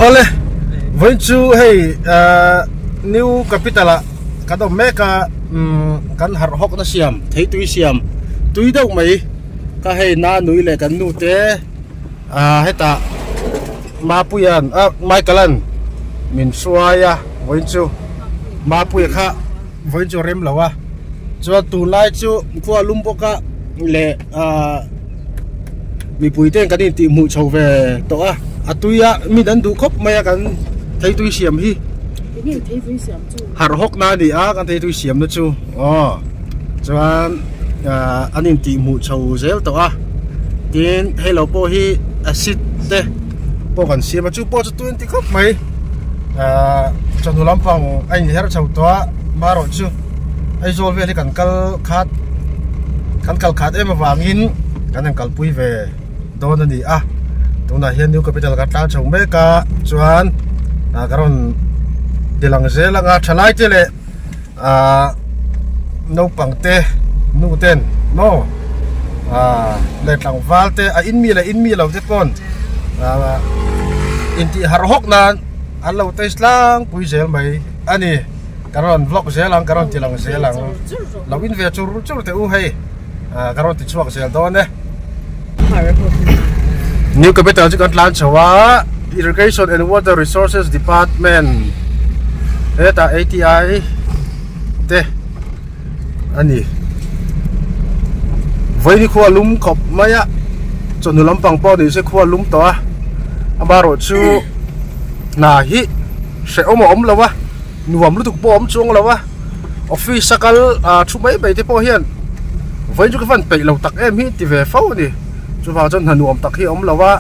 ole với chú hey new capital cái đó mấy cái hạt hốc nó xiêm thấy túi xiêm túi đâu mấy cái hey na núi lại cái nụ té hết ta ma puyan mai kalan min suaya với chú ma puya kha với chú rem lawa cho tu lai chú qua lumpoka lệ mi pui tên cái đi tìm mù chầu về tổ túi mi đánh đủ khóc mày cái thấy túi xiêm hi hạt hốc na đi cái thấy túi xiêm đó chú cho anh em tìm mù chầu dễ tổ tiền hay là po hi acid thế po còn xiêm mà chú po cho tôi thì khóc mày cho nó làm phòng anh thì hết chầu to mà rồi chú ai rồi về thì cần cal khát em mà vàng in cần cal pui về đó là gì tụi này hiện new capital cái tao trồng mấy cả chuan cái con đi làm gì là ngã chăn lại thế lệ nấu bằng tê nấu tên no lệ làm val tê in mi lâu thế con in thì har hok na ăn lâu tê lang pui gel mày anh đi cái con vlog gel lang cái con đi làm gel lang lâu in về churu thế hay cái con thì chuộc gel đó nè New capital juga telah Jawa Irrigation and Water Resources Department. Eta ATI teh ani. Với đi khoa lúng cọp mấy á, cho nó lắm bằng bao thì sẽ khoa lúng to. Ba rồi chú na hi sẽ ôm lâu á, nuông lúc thuộc ôm chuông lâu á. Office sakal chú mấy bảy thế bao hiền. Với chú cái phần bảy lâu tắc em hi thì về phâu đi. Chú vào chân hàn tắc hi ôm lâu á.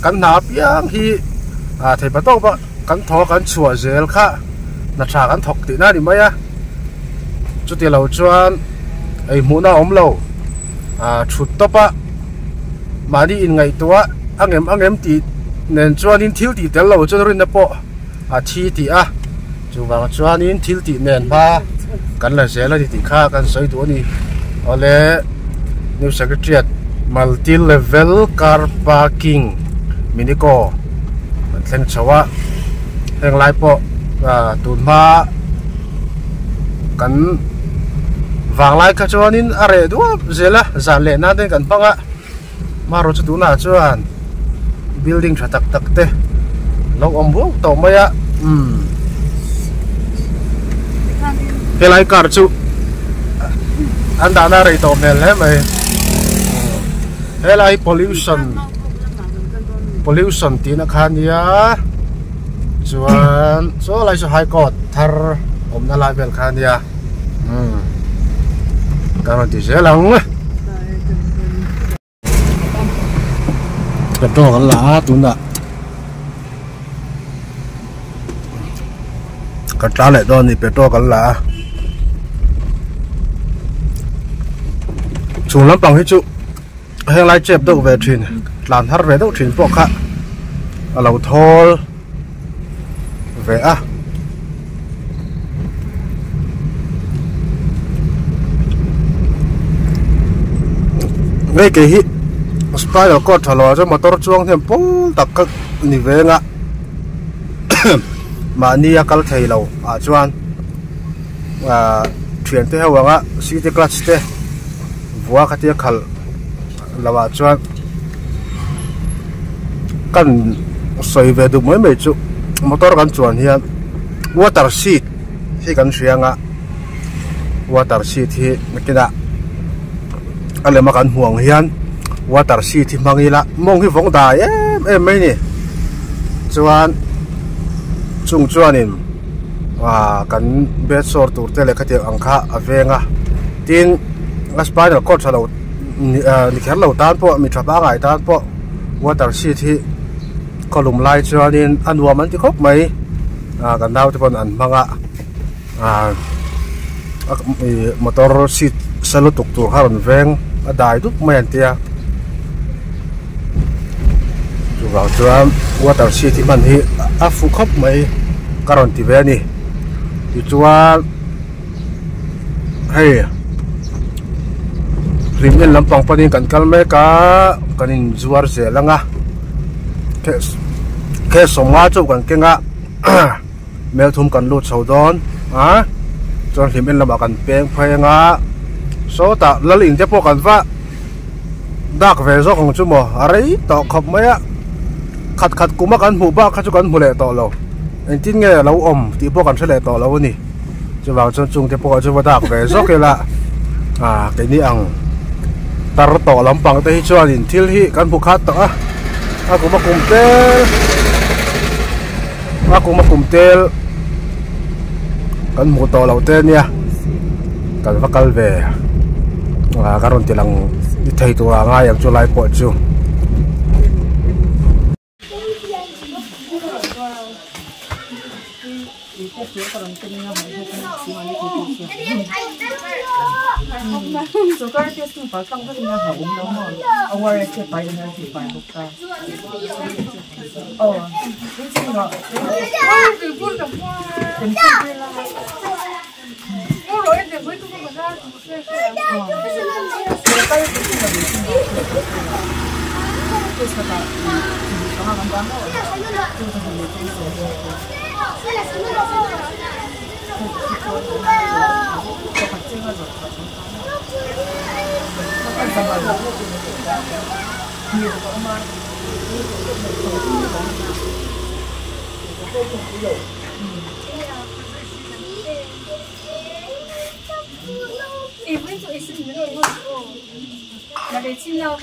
Cắn nạp yang hi thầy bắt đầu vậy cắn thò cắn chùa dễ khá là trả cắn thọc thì na đi mấy á chú tiền lâu chuan ấy muốn nào ôm lâu chụt top á mà đi in ngày tua anh em thì nên chuan in thiếu thì tiền lâu cho nó nè po thi thì chú vào chuan in thiếu thì nên ba cắn là dễ là thì khá cắn sấy tua đi ở lẽ New Secretariat multi level car parking Miniko Theng Chawa Theng Lai Po Tun Ma Kan Vang Lai Ka Chuan in Are Dua Zela Zan Le Na Den Kan Panga Maro Chu Tu Na Chuan Building Chatak Tak Te Lok Om Bu To Maya Helai Kar Chu Anda Na Rei To Mel He Mai Helai pollution tí nó khan ya chuan số lại số high court thar na lại vel khan ya cái này thì dễ lắm cái đó cái lá tụi nó cái trái lại đó thì cái đó cái lá chúng lắm bằng hết chú hay lại chép được về thuyền làm hết về đâu thuyền bọc khác lẩu thô về ngay cái hit spider code thở lò cho motor chuông thêm bố tập các nỉ về ngạ mà nia cal thầy lẩu chuan thuyền thế hậu ngạ city clutch thế vua cái khal lẩu chuan kan soi về được mấy chú motor kan chuan hian water seat hi kan hrianga water seat hi nakina ale ma kan huang hian water seat hi mangila mong hi vong dai em mai ni chuan chung chuanin kan bet sor tur te le khatiang angkha avenga tin spinal cord chalo ni kher lo tan po mi thapa ngai tan po water seat hi kolum lai chuanin anwa man ti khop mai kan dau te pon an manga motor seat salo tuk tur haron veng adai duk mai an tia chu vào chuan water seat hi man hi fu khop mai karon ti ve ni ti chuan hey rimel lampang panin kan kalme ka kanin zuar se langa khe somga chu kan kenga mel thum kan lut so don a chon hlim en lama kan peng phainga so ta laling te po kan va dak ve zo khong chu mo arei to khop maya khat khat kuma kan hu ba kha chu kan hu le to lo en tin nge lo om ti po kan thele to lo ni chu wang chon chung te po chu va dak ve zo ke la cái ni ang tar to lampang te hi chuan in thil hi kan bu khat to aku ma kumtel kan mu to lo te nia kan va kal ve karon tilang ni thei to nga yang chu lai po chu Sugar test ng pasang kasi nga haum daw mo. Aware siya pa yun na si Paibok ka. Oh, hindi nga. 이분도 있으면 나를 친다고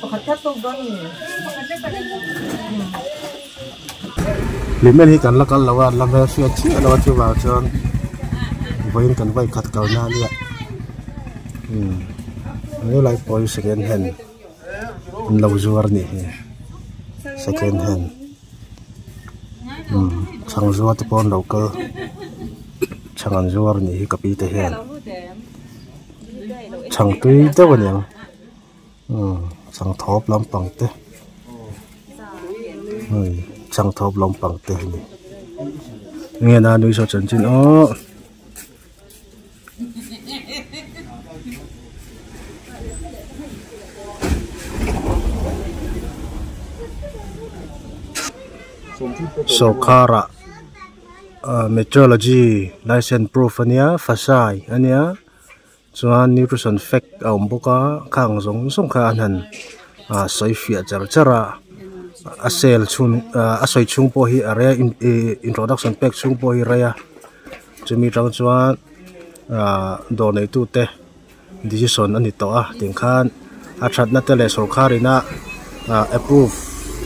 Pagkatog doon limen hi kan lakal lawa lamhe fiat chi lawa chu wa chon voin kan vai khat kau na lia ni lai poi second hand lo zuar ni second hand chang zuar te pon local changan zuar ni hi kapi te hen chang tui te wa nyang chang thop lampang te chang thop lampang te ni nghe na nuôi so chân chín Sokhara metrology license proof ania fasai ania chuan nutrition fact om boka khang zong song kha an soi fia char chara a sel chun a soi chung po hi area introduction pack chung po hi rea chumi tang chuan do nei tu te decision ani to ting khan a that na te le Sokharina approve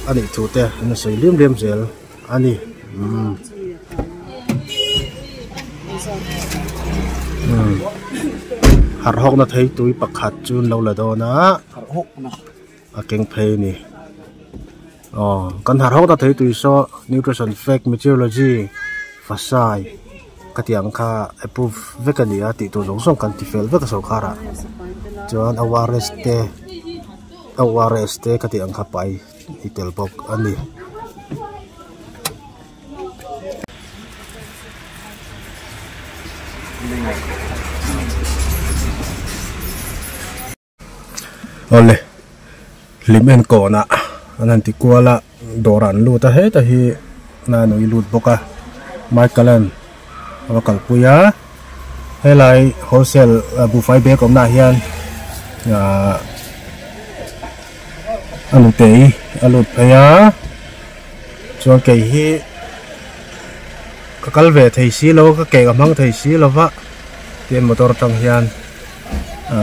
ani tu te an soi lim zel ani har hok na thei tui pakhat chun lo la do na har hok na a keng phei ni kan har hok na thei tui so nutrition fact meteorology fasai katiang kha approve vekania ti tu jong song kan ti fel vek Sokhara chuan awareness te katiang kha pai itel bok ani ole limen ko na anan ti kuala doran lu ta he ta hi na noi lut boka Michaelan awakal puya helai wholesale bu fai be kom na hian alut phaya chuan ke hi ka kalve thei si lo ka ke gamang thei si lo wa ten motor tang hian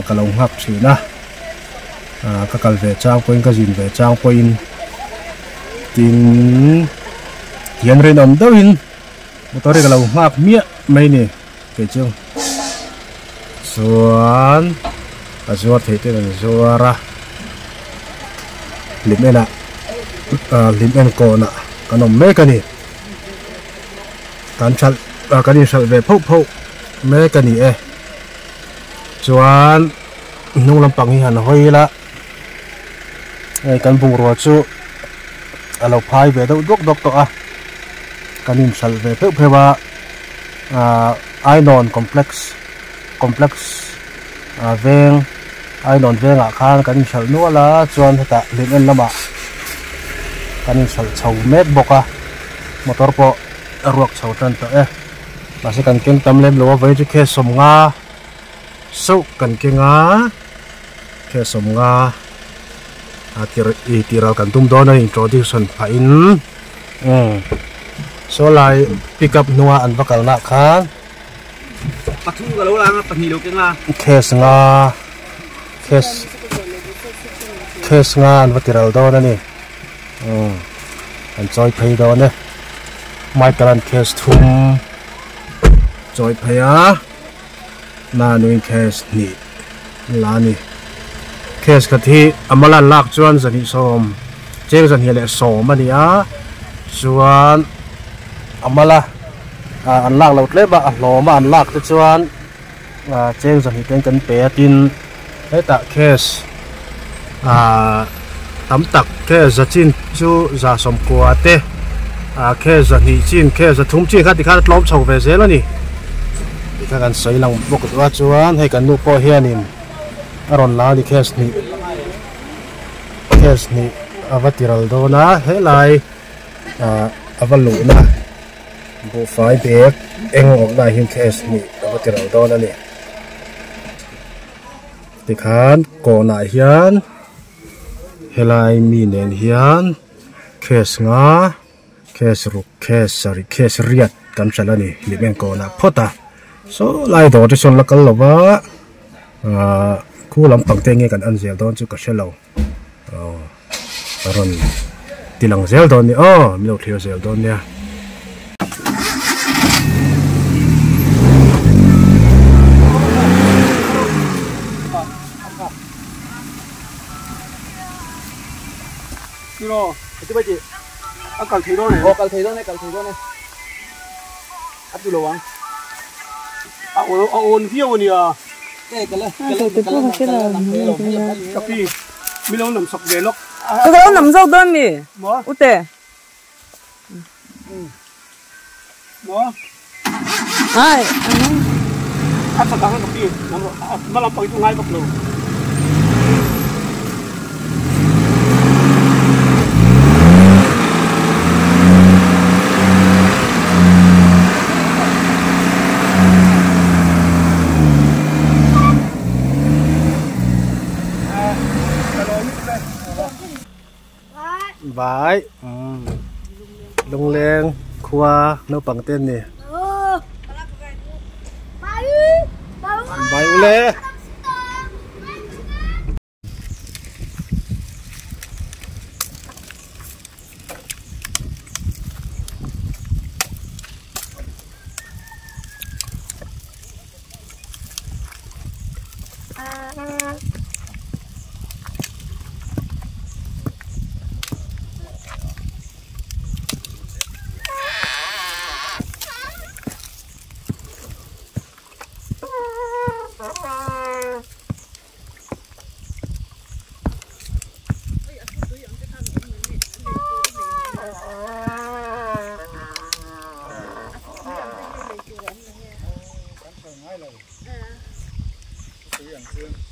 kalong hap china ka kal ve chang point ka jin ve chang point tin hian ren om dawin motor ka lo hap mia mai ni ke chung suan azuar thei te zuara limena limen ko na kanom me ka ni kan chal ka ni sal ve phau me ka ni chuan nung lampang hi han hoi la ai kan bung ro chu alo phai ve do dok to kanin sal ve phe ba iron complex veng ai non ve nga khan kan thal nu la chuan heta lim en lama kan thal chho mek boka motor po ruak chho tan to ma se kan keng tam lem lo ve chu khe som nga so kan ke nga khe som nga tiral kan tum do na introduction a in so lai pick up nuwa an bakal na khan pathu ga lo la patni lo keng la case nga case nga an tiral do na ni an choi phei do ne mai kalan case thum choi phaya na nuin case ni la ni case ka thi amala lak chuan zani som cheng zan hi le som ania chuan amala an lak lo tle ba a hloma an lak te chuan cheng zan hi ten kan pe tin heta case tam tak case zachin chu za som kwa te case zan hi chin case thum chi kha ti kha tlom chho ve zel ani ti kha kan sei lang bok wa chuan he kan nu po hianin aron la ni case ni avatiral do na helai avalu na bu fai bek eng ok na hin case ni avatiral do na ni ti khan ko na hian helai mi nen hian case nga case ru case sari case riat kan chalani limen ko na phota so lai do ti son lakal lova khu lam pang te nge kan an zel don chu ka shelo ron tilang zel don ni mi lo thio zel don nia kilo itu baji akal thiro ne akal thiro ne atu lo wang on view ni tapi milo nam sok de lok 그거 남자 돈이 뭐 어때? 뭐 아이 asa ka tapi malam pag itu ngai baklo bái lung lên khoa nấu bằng tên nè bái ule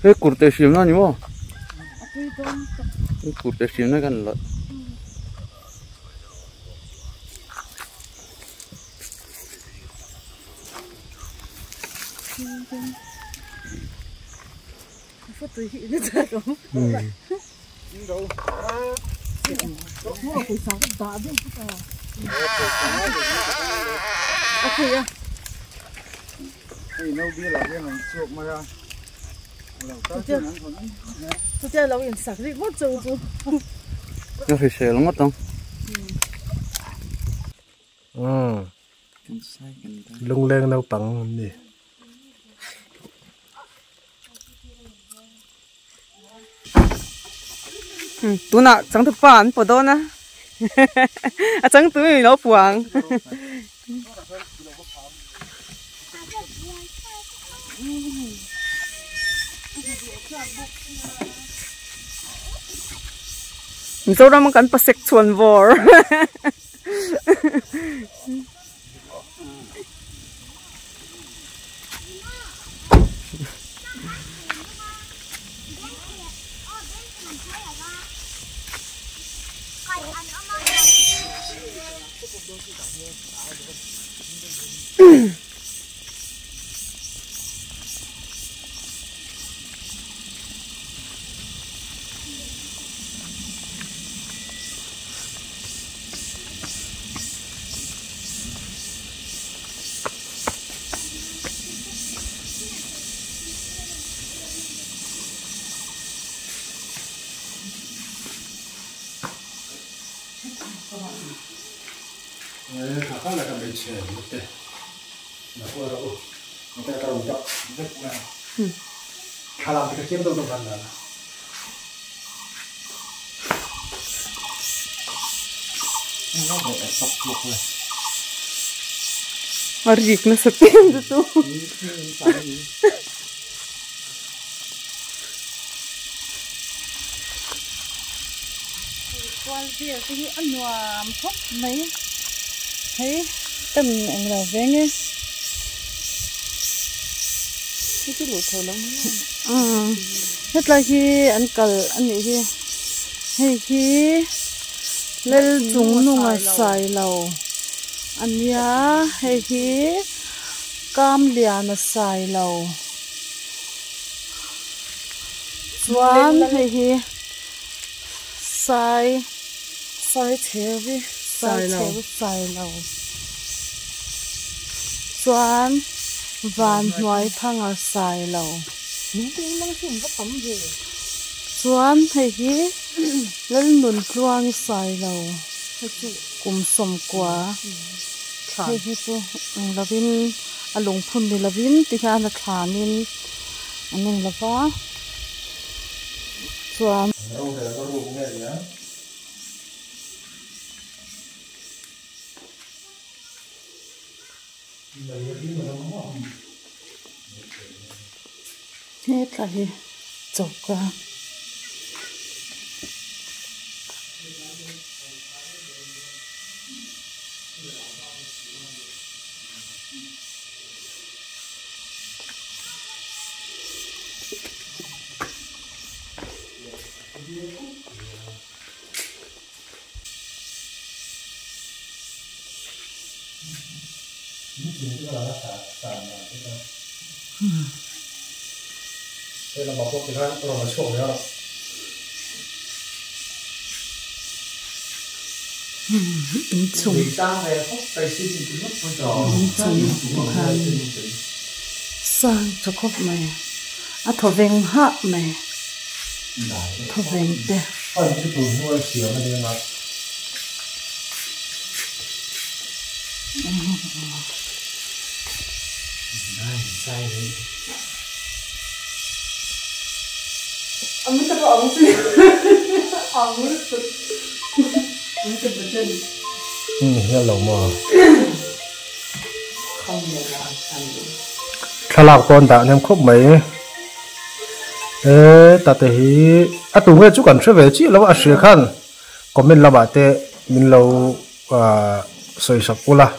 cái cột tê xìm nó nhỉ không? Cái cột tê xìm nó gần lợn. Tôi chơi lâu yên sạc đi mất rồi chú. Nó phải xẻ lắm mất không? lung lên nấu bằng nè tôi nè chẳng thực phản bỏ đó nè. À chẳng tôi nó phản. Mình sau đó mình cần pasek chuồn vò. kakak nak ambil cek, betul. Nak buat apa? Kita kalau tak, kita punya. Kalau kita kira tu kan dah. Ini ada sop luk lah. Marik na sa tiyan dito. Quality thì ăn nhòm khóc mấy thấy tầm anh là về nghe cái lụt thở lắm hết là khi ăn cờ ăn gì kia hay khi lên chúng nó ngồi xài lầu ăn ya hay khi cam liền nó xài lầu xoan hay khi xài chéo với xài lầu xoan vàn ngoài thang ở xài lầu những tiếng năng dụng có tấm gì xoan hay khi lên nôn loang xài lầu cùng sầm quá hay khi tu là vin lồng phun đi là vin thì ra là thả nên anh là phá xoan hết là gì chọc ra đây là bảo quốc thì nó là chuột nữa. Ứng dụng sang cho khóc mày à thọ veng hạ mày thọ veng tê ông ấy có ông gì ông ấy cái chân nghe lẩu mò không nhiều là thành khá lạc con tạ nem khóc mấy ê tạ tế hí à tụ nghe chú cần sẽ về chứ lâu à sửa khăn có mình là bà tê mình lâu sôi sập u la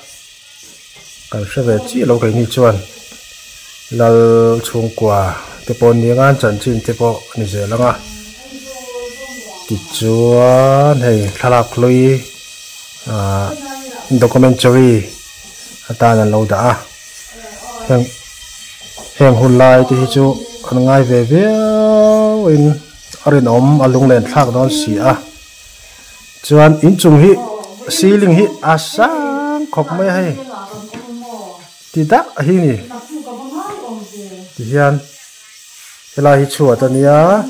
cần sẽ về chứ lâu cái ni chuan là chung quả tế bộ niềng an chân chín tế bộ như thế là ngà tí chuan hay khá lạc lùi documentary ta là lâu đã hẹn hôn lại thì chú anh ngay về với in arin alung lên thác đó xí chuan in chung hi ceiling hi sang khóc mấy hay thì đắc hi nè thì hiền cái này hi chùa ta nia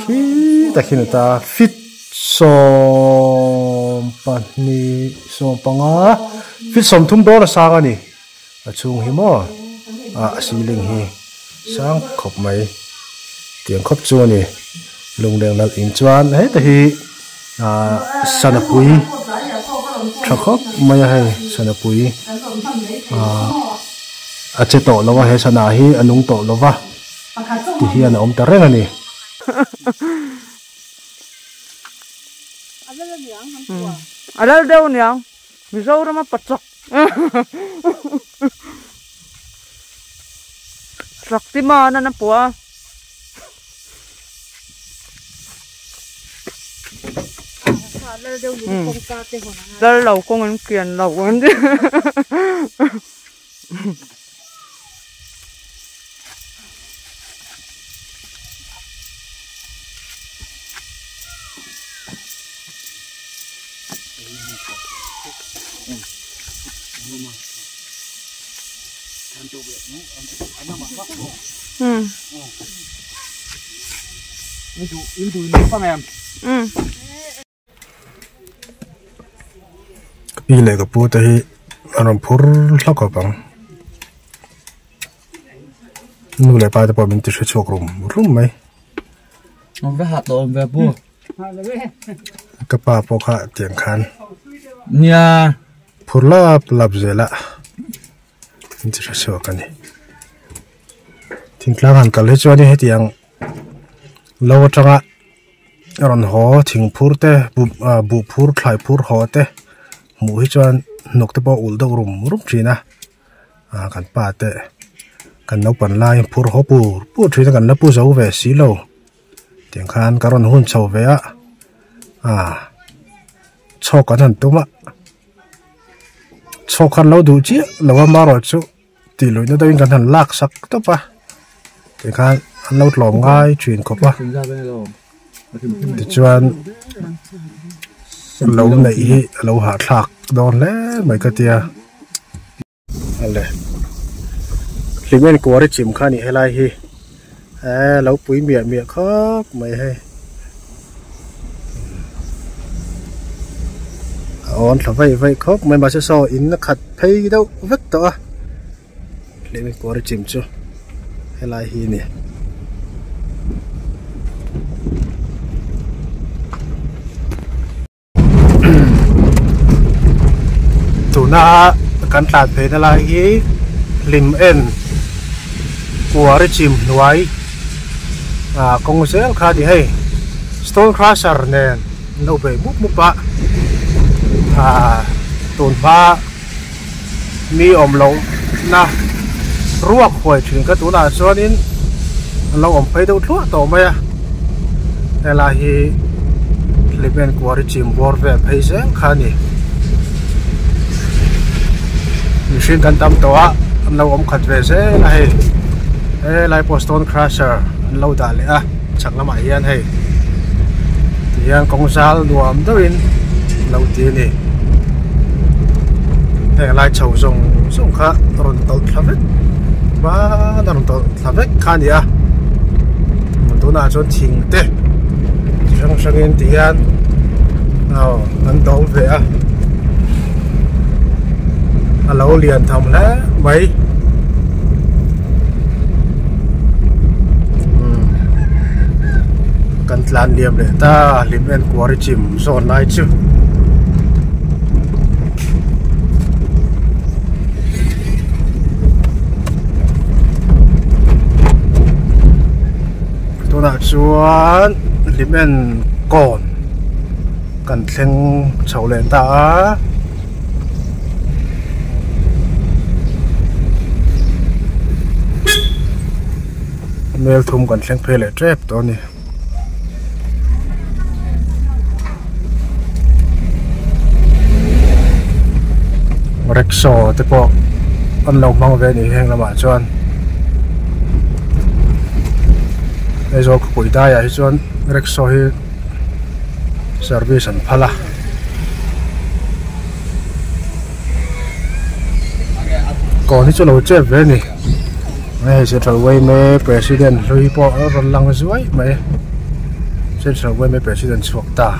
khi ta khi người ta fit som pan ni som panga fit som thum đó là sang anh nè chung hi mo ceiling hi sang khóc mấy tiếng khóc chua nè lùng đèn là in chuan hết thì sanapui thắc khóc mấy hay sanapui chế tổ lo hết sana hi anung tổ lo va thì hi anh om ta reng ani ở đâu đâu nhỉ mình râu nó mà bật chọc chọc tí mà nó bùa Đó lầu con ăn kiền lầu ăn Pi lệ cái bút thì anh phur lắc cái bằng nu lệ ba thì bỏ mình tự sẽ chọc rum mấy Ông phải hạt đồ về bùa. cái ba bọc hạ tiền khan Nha. phur lap dễ lạ mình tự sẽ chọc cái này thỉnh thoảng hắn cái cho đi hết tiếng lâu chẳng á rồi họ thỉnh phur te bu phur khai phur họ te mũi cho nục te bao ul đâu rum chi na kan pa te kan nấu pan lai phur ho pu chi na kan la pu zo về xí lâu tiếng khan karon hun chau về á cho cái thằng tụm á cho khăn lâu đủ chứ lâu mà rồi chú tỷ lệ nó đây kan thằng lạc sắc tụp á tiếng khan lâu lỏng ngay chuyện có pa thì chuan lâu này lâu hạ thạc đòn lẽ mấy cái tia lẽ liêm anh qua đấy chìm khăn này hay lai hi lâu bụi miệng khóc mấy hay on là vậy khóc mấy bà sẽ so in nó khát thấy đâu vứt đó liêm anh qua đấy chìm chưa hay lai hi nè tụ na căn tạt về là cái lim en của cái chim nuôi công sẽ khá đi hay stone crusher nè lâu về múc bạ tồn ba mi lâu na ruột khỏi chuyện cái tụ là cho nên lâu phải đâu thuốc tổ mày đây là cái lim en của cái chim bor về phải sẽ khá đi machine kan tam to a lâu khat ve se lai stone crusher lâu da le a chak lama hian hei tiang kong sal nuam doin lâu ti ni lai chau zong kha ron tol thavek ba ron tol thavek khan ya tu na chon thing te sang in tian an tol ve a lâu liền thầm lá mấy cần làm liềm để ta liềm bên của cái chìm giòn lại chứ tôi đã chuan liềm bên còn cần thêm chậu lên ta mel thum kan thleng phele trap to ni rickshaw te po an lo mang ve ni heng lama chuan ei zo khoi da ya hi chuan rickshaw hi service an phala còn hi chu lo che ve ni mấy Central Way mấy president lui bỏ ở lần dưới mấy Central Way mấy president suộc ta